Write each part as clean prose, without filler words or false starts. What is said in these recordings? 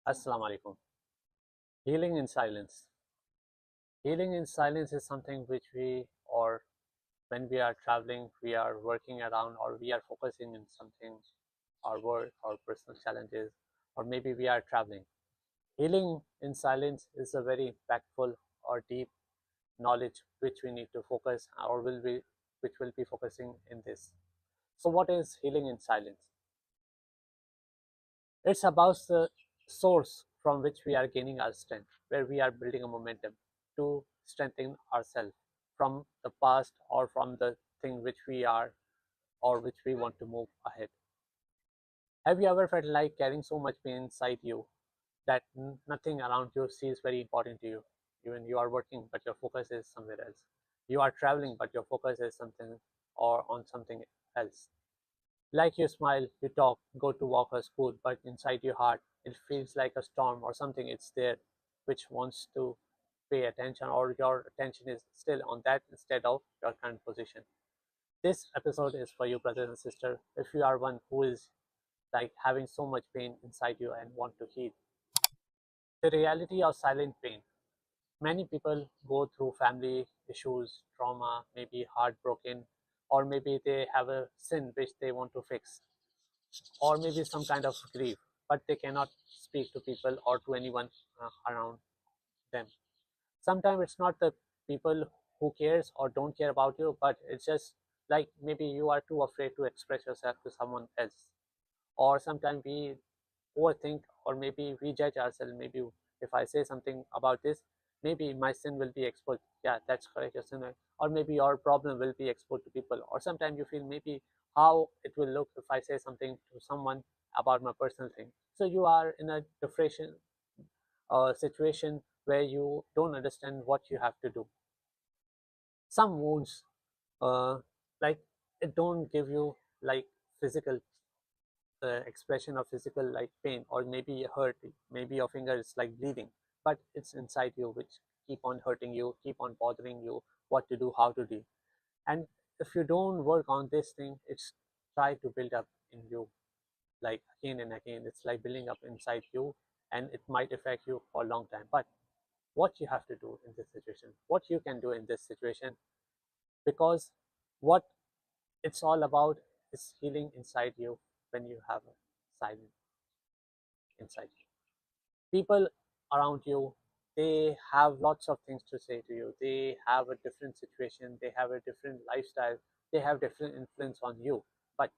Assalamu alaikum. Healing in silence. Healing in silence is something which or when we are traveling, we are working around, or we are focusing in something, our work, our personal challenges, or maybe we are traveling. Healing in silence is a very impactful or deep knowledge which we need to focus, or which will be focusing in this. So, what is healing in silence? It's about the source from which we are gaining our strength, where we are building a momentum to strengthen ourselves from the past or from the thing which we are or which we want to move ahead. Have you ever felt like carrying so much pain inside you that nothing around you seems very important to you? Even you are working, but your focus is somewhere else. You are traveling, but your focus is something or on something else. Like you smile, you talk, go to work or school, but inside your heart, it feels like a storm or something. It's there which wants to pay attention, or your attention is still on that instead of your current position. This episode is for you, brothers and sisters. If you are one who is like having so much pain inside you and want to heal, the reality of silent pain. Many people go through family issues, trauma, maybe heartbroken, or maybe they have a sin which they want to fix, or maybe some kind of grief, but they cannot speak to people or to anyone around them. Sometimes it's not the people who cares or don't care about you, but it's just like maybe you are too afraid to express yourself to someone else, or sometimes we overthink, or maybe we judge ourselves. Maybe if I say something about this, maybe my sin will be exposed. Yeah, that's correct, your sin or maybe your problem will be exposed to people. Or sometimes you feel maybe how it will look if I say something to someone about my personal thing. So you are in a depression situation where you don't understand what you have to do. Some wounds, uh, like, it don't give you like physical expression of physical like pain, or maybe hurt, maybe your finger is like bleeding, but it's inside you which keep on hurting you, keep on bothering you, what to do, how to do. And if you don't work on this thing, it's try to build up in you like again and again. It's like building up inside you, and it might affect you for a long time. But what you have to do in this situation, what you can do in this situation, because what it's all about is healing inside you. When you have a silence inside you, people around you, they have lots of things to say to you. They have a different situation, they have a different lifestyle, they have different influence on you. But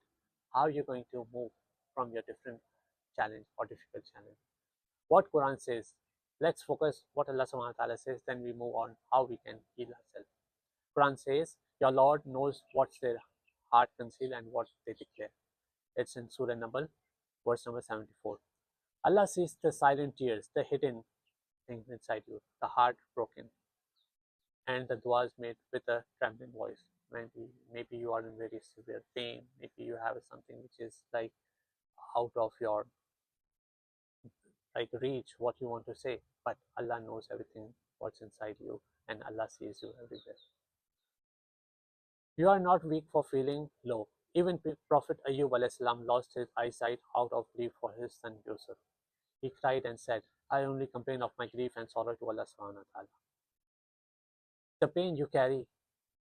how are you going to move from your different challenge or difficult challenge? What Quran says, let's focus what Allah subhanahu wa ta'ala says, then we move on how we can heal ourselves. Quran says, your Lord knows what's their heart conceal and what they declare. It's in Surah Naml, verse number 74. Allah sees the silent tears, the hidden things inside you, the heart broken, and the duas made with a trembling voice. Maybe you are in very severe pain. Maybe you have something which is like out of your like reach what you want to say, but Allah knows everything what's inside you, and Allah sees you everywhere. You are not weak for feeling low. Even Prophet Ayyub alayhi salam lost his eyesight out of grief for his son Yusuf. He cried and said, I only complain of my grief and sorrow to Allah subhanahu wa ta'ala. The pain you carry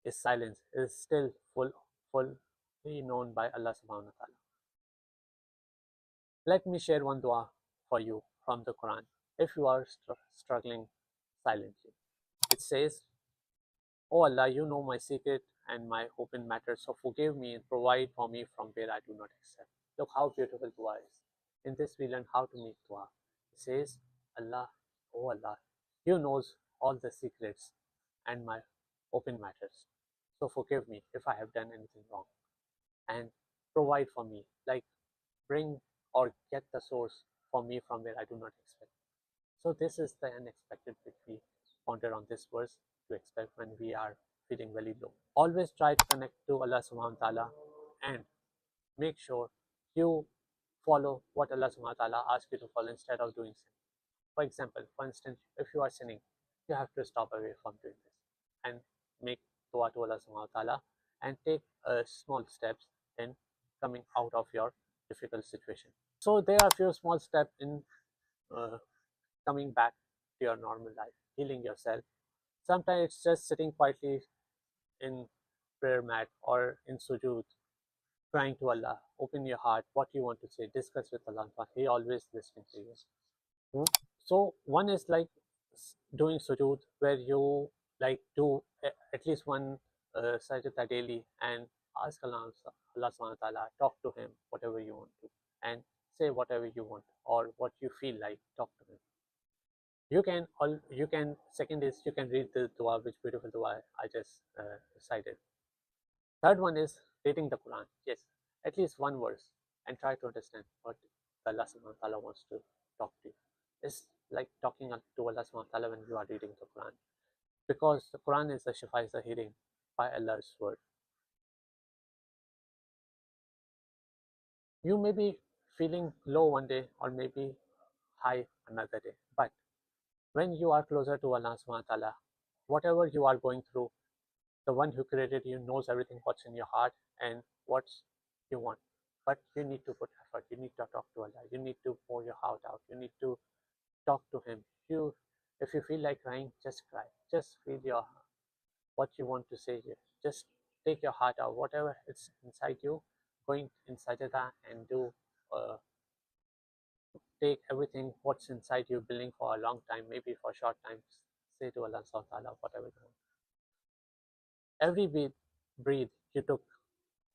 is silence, is still fully known by Allah subhanahu wa ta'ala. Let me share one dua for you from the Quran if you are struggling silently. It says, O Allah, you know my secret and my open matters, so forgive me and provide for me from where I do not accept. Look how beautiful dua is. In this we learn how to make dua. It says, Allah, O Allah, you knows all the secrets and my open matters. So forgive me if I have done anything wrong, and provide for me, like bring or get the source for me from where I do not expect. So this is the unexpected which we ponder on this verse to expect when we are feeling very low. Always try to connect to Allah subhanahu wa ta'ala, and make sure you follow what Allah subhanahu wa ta'ala asks you to follow instead of doing sin. For example, for instance, if you are sinning, you have to stop away from doing this and make dua to Allah subhanahu wa ta'ala, and take small steps in coming out of your difficult situation. So there are a few small steps in uh, coming back to your normal life, healing yourself. Sometimes it's just sitting quietly in prayer mat or in sujood, crying to Allah. Open your heart, what you want to say, discuss with Allah. He always listening to you. Hmm? So one is like doing sujood, where you like do at least one sajda daily and ask Allah subhanahu wa ta'ala, talk to him, whatever you want to, and say whatever you want or what you feel like, talk to him. You can second is you can read the dua, which beautiful dua I just cited. Third one is reading the Quran. Yes, at least one verse, and try to understand what Allah subhanahu wa ta'ala wants to talk to you. It's like talking to Allah subhanahu wa ta'ala when you are reading the Quran. Because the Quran is the Shifa, is the healing by Allah's word. You may be feeling low one day or maybe high another day. But when you are closer to Allah subhanahu wa ta'ala, whatever you are going through, the one who created you knows everything what's in your heart and what you want. But you need to put effort. You need to talk to Allah. You need to pour your heart out. You need to talk to Him. If you feel like crying, just cry. Just feel your what you want to say here. Just take your heart out, whatever it's inside you, going inside that and do. Take everything what's inside you, building for a long time, maybe for a short time. Say to Allah Subhanahu wa Taala whatever you want. Every breathe you took,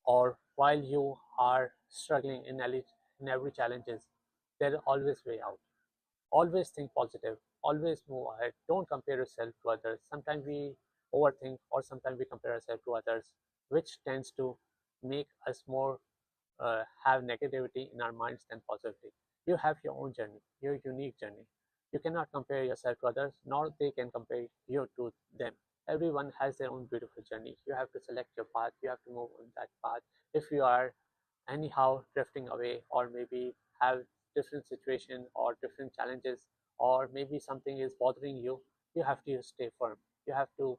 or while you are struggling in every challenges, there is always way out. Always think positive. Always move ahead. Don't compare yourself to others. Sometimes we overthink, or sometimes we compare ourselves to others, which tends to make us more have negativity in our minds than positivity. You have your own journey, your unique journey. You cannot compare yourself to others, nor they can compare you to them. Everyone has their own beautiful journey. You have to select your path. You have to move on that path. If you are anyhow drifting away, or maybe have different situation or different challenges, or maybe something is bothering you, you have to stay firm. You have to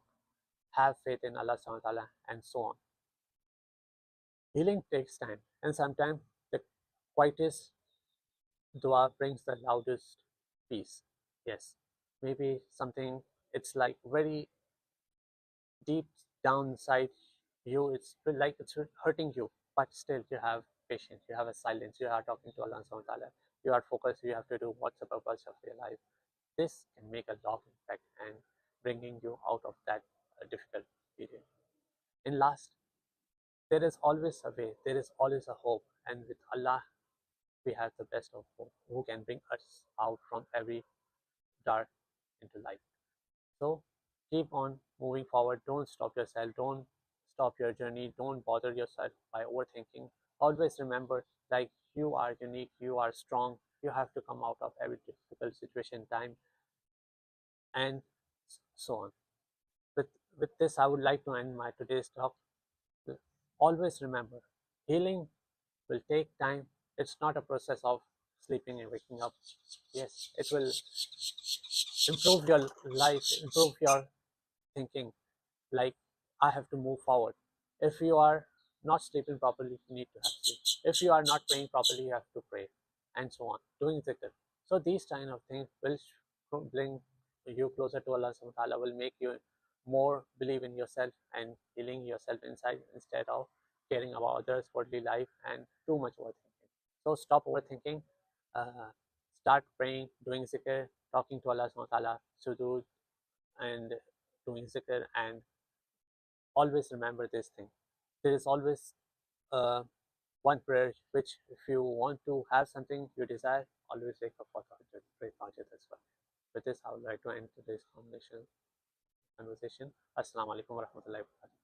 have faith in Allah subhanahu wa ta'ala, and so on. Healing takes time, and sometimes the quietest dua brings the loudest peace. Yes, maybe something it's like very deep down inside you, it's like it's hurting you, but still you have patience, you have a silence, you are talking to Allah subhanahu wa ta'ala, you are focused, you have to do what's the purpose of your life. This can make a long impact and bringing you out of that difficult period. In last, there is always a way, there is always a hope, and with Allah we have the best of hope, who can bring us out from every dark into light. So keep on moving forward. Don't stop yourself. Don't stop your journey. Don't bother yourself by overthinking. Always remember, like, you are unique, you are strong. You have to come out of every difficult situation, time, and so on. With with this, I would like to end my today's talk. Always remember, healing will take time. It's not a process of sleeping and waking up. Yes, it will improve your life, improve your thinking, like, I have to move forward. If you are not sleeping properly, you need to have sleep. If you are not praying properly, you have to pray, and so on. Doing zikr. So these kind of things will bring you closer to Allah subhanahu wa ta'ala, will make you more believe in yourself and healing yourself inside, instead of caring about others, worldly life, and too much overthinking. So stop overthinking. Uh, Start praying, doing zikr, talking to Allah subhanahu wa ta'ala, sujood, and doing zikr, and always remember this thing. There is always uh, one prayer which, if you want to have something you desire, always wake up for Tahajjud, pray Tahajjud as well. With this, I would like to end today's conversation. Assalamu alaikum warahmatullahi wabarakatuh.